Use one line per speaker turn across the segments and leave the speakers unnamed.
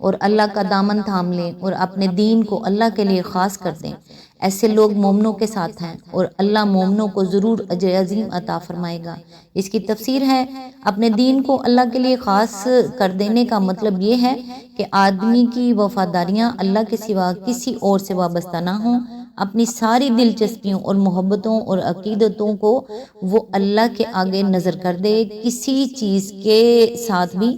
اور اللہ کا دامن تھام لیں اور اپنے دین کو اللہ کے لیے خاص کر دیں، ایسے لوگ مومنوں کے ساتھ ہیں اور اللہ مومنوں کو ضرور اجر عظیم عطا فرمائے گا۔ اس کی تفسیر ہے، اپنے دین کو اللہ کے لیے خاص کر دینے کا مطلب یہ ہے کہ آدمی کی وفاداریاں اللہ کے سوا کسی اور سے وابستہ نہ ہوں، اپنی ساری دلچسپیوں اور محبتوں اور عقیدتوں کو وہ اللہ کے آگے نظر کر دے، کسی چیز کے ساتھ بھی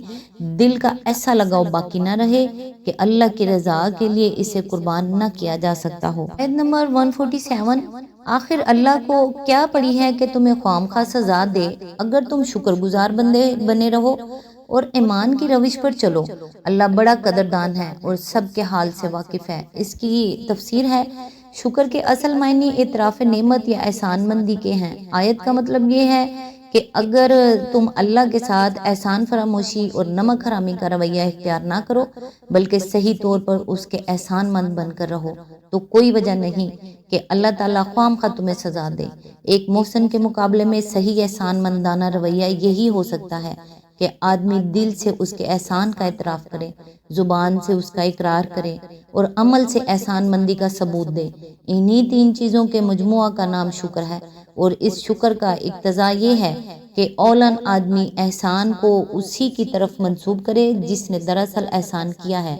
دل کا ایسا لگاؤ باقی نہ رہے کہ اللہ کی رضا کے لیے اسے قربان نہ کیا جا سکتا ہو۔ آیت نمبر 147، آخر اللہ کو کیا پڑی ہے کہ تمہیں خواہ سزا دے اگر تم شکر گزار بندے بنے رہو اور ایمان کی روش پر چلو، اللہ بڑا قدردان ہے اور سب کے حال سے واقف ہے۔ اس کی تفسیر ہے، شکر کے اصل معنی اعتراف نعمت یا احسان مندی کے ہیں۔ آیت کا مطلب یہ ہے کہ اگر تم اللہ کے ساتھ احسان فراموشی اور نمک حرامی کا رویہ اختیار نہ کرو بلکہ صحیح طور پر اس کے احسان مند بن کر رہو تو کوئی وجہ نہیں کہ اللہ تعالیٰ خواہ تمہیں سزا دے۔ ایک محسن کے مقابلے میں صحیح احسان مندانہ رویہ یہی ہو سکتا ہے کہ آدمی دل سے اس کے احسان کا اعتراف کرے، زبان سے اس کا اقرار کرے اور عمل سے احسان مندی کا ثبوت دے۔ انہی 3 چیزوں کے مجموعہ کا نام شکر ہے، اور اس شکر کا اقتضا یہ ہے کہ اولاً آدمی احسان کو اسی کی طرف منسوب کرے جس نے دراصل احسان کیا ہے،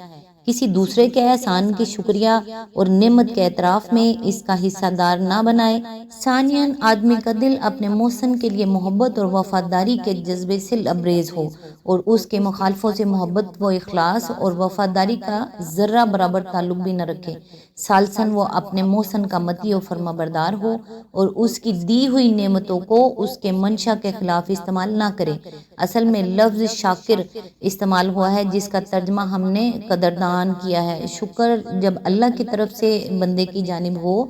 کسی دوسرے کے احسان کی شکریہ اور نعمت کے اعتراف میں اس کا حصہ دار نہ بنائے۔ ثانیاً آدمی کا دل اپنے محسن کے لیے محبت اور وفاداری کے جذبے سے لبریز ہو اور اس کے مخالفوں سے محبت و اخلاص اور وفاداری کا ذرہ برابر تعلق بھی نہ رکھے۔ ثالثاً وہ اپنے محسن کا مطیع و فرما بردار ہو اور اس کی دی ہوئی نعمتوں کو اس کے منشا کے خلاف استعمال نہ کرے۔ اصل میں لفظ شاکر استعمال ہوا ہے جس کا ترجمہ ہم نے قدردان کیا ہے۔ شکر جب اللہ کی طرف سے بندے کی جانب ہو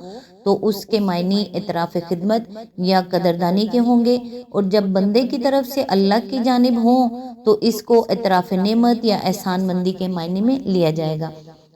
تو اس کے معنی اعتراف خدمت یا قدردانی کے ہوں گے، اور جب بندے کی طرف سے اللہ کی جانب ہوں تو اس کو اعتراف نعمت یا احسان مندی کے معنی میں لیا جائے گا۔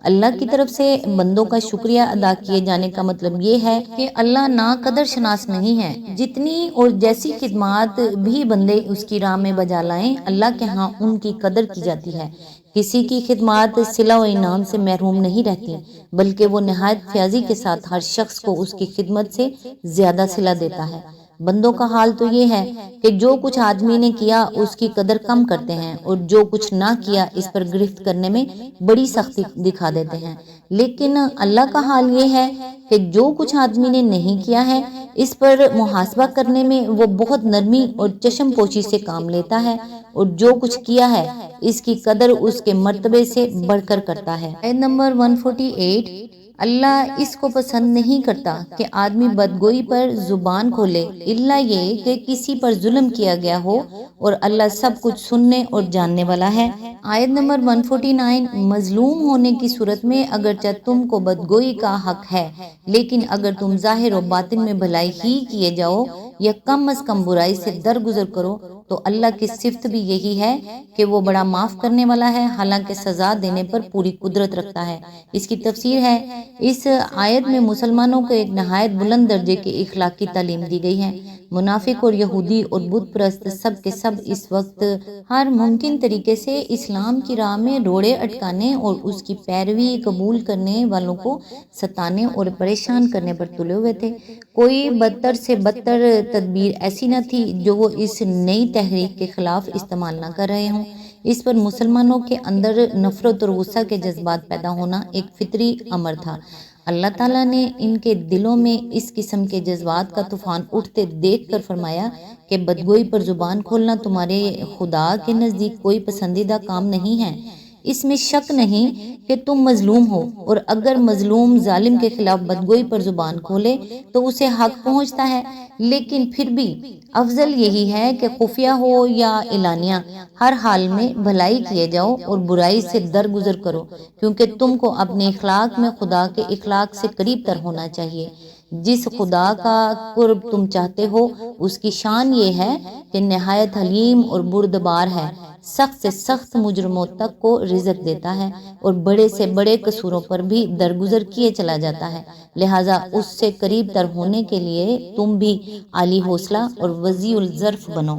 اللہ کی طرف سے بندوں کا شکریہ ادا کیے جانے کا مطلب یہ ہے کہ اللہ ناقدر شناس نہیں ہے۔ جتنی اور جیسی خدمات بھی بندے اس کی راہ میں بجا لائیں، اللہ کے ہاں ان کی قدر کی جاتی ہے۔ کسی کی خدمات صلہ و انعام سے محروم نہیں رہتی بلکہ وہ نہایت فیاضی کے ساتھ ہر شخص کو اس کی خدمت سے زیادہ صلہ دیتا ہے۔ بندوں کا حال تو یہ ہے کہ جو کچھ آدمی نے کیا اس کی قدر کم کرتے ہیں اور جو کچھ نہ کیا اس پر گرفت کرنے میں بڑی سختی دکھا دیتے ہیں، لیکن اللہ کا حال یہ ہے کہ جو کچھ آدمی نے نہیں کیا ہے اس پر محاسبہ کرنے میں وہ بہت نرمی اور چشم پوشی سے کام لیتا ہے، اور جو کچھ کیا ہے اس کی قدر اس کے مرتبے سے بڑھ کر کرتا ہے۔ آیت نمبر 148، اللہ اس کو پسند نہیں کرتا کہ آدمی بدگوئی پر زبان کھولے الا یہ کہ کسی پر ظلم کیا گیا ہو، اور اللہ سب کچھ سننے اور جاننے والا ہے۔ آیت نمبر 149، مظلوم ہونے کی صورت میں اگرچہ تم کو بدگوئی کا حق ہے لیکن اگر تم ظاہر و باطن میں بھلائی ہی کیے جاؤ یا کم از کم برائی سے درگزر کرو تو اللہ کی صفت بھی یہی ہے کہ وہ بڑا معاف کرنے والا ہے، حالانکہ سزا دینے پر پوری قدرت رکھتا ہے۔ اس کی تفسیر ہے، اس آیت میں مسلمانوں کو ایک نہایت بلند درجے کی اخلاق کی تعلیم دی گئی ہے۔ منافق اور یہودی اور بت پرست سب کے سب اس وقت ہر ممکن طریقے سے اسلام کی راہ میں روڑے اٹکانے اور اس کی پیروی قبول کرنے والوں کو ستانے اور پریشان کرنے پر تلے ہوئے تھے۔ کوئی بدتر سے بدتر تدبیر ایسی نہ تھی جو وہ اس نئی تحریک کے خلاف استعمال نہ کر رہے ہوں۔ اس پر مسلمانوں کے اندر نفرت اور غصہ کے جذبات پیدا ہونا ایک فطری امر تھا۔ اللہ تعالیٰ نے ان کے دلوں میں اس قسم کے جذبات کا طوفان اٹھتے دیکھ کر فرمایا کہ بدگوئی پر زبان کھولنا تمہارے خدا کے نزدیک کوئی پسندیدہ کام نہیں ہے۔ اس میں شک نہیں کہ تم مظلوم ہو، اور اگر مظلوم ظالم کے خلاف بدگوئی پر زبان کھولے تو اسے حق پہنچتا ہے، لیکن پھر بھی افضل یہی ہے کہ خفیہ ہو یا اعلانیہ ہر حال میں بھلائی کیے جاؤ اور برائی سے درگزر کرو، کیونکہ تم کو اپنے اخلاق میں خدا کے اخلاق سے قریب تر ہونا چاہیے۔ جس خدا کا قرب تم چاہتے ہو اس کی شان یہ ہے کہ نہایت حلیم اور بردبار ہے، سخت سے سخت مجرموں تک کو رزق دیتا ہے اور بڑے سے بڑے قصوروں پر بھی درگزر کیے چلا جاتا ہے، لہٰذا اس سے قریب تر ہونے کے لیے تم بھی عالی حوصلہ اور وسیع الظرف بنو۔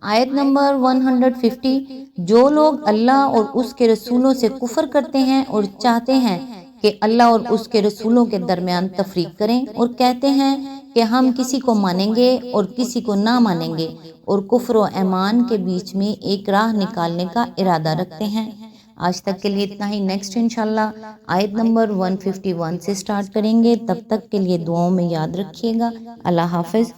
آیت نمبر 150، جو لوگ اللہ اور اس کے رسولوں سے کفر کرتے ہیں اور چاہتے ہیں کہ اللہ اور اس کے رسولوں کے درمیان تفریق کریں اور کہتے ہیں کہ ہم کسی کو مانیں گے اور کسی کو نہ مانیں گے اور کفر و ایمان کے بیچ میں ایک راہ نکالنے کا ارادہ رکھتے ہیں۔ آج تک کے لیے اتنا ہی، نیکسٹ انشاءاللہ آیت نمبر 151 سے سٹارٹ کریں گے۔ تب تک کے لیے دعاؤں میں یاد رکھیے گا۔ اللہ حافظ۔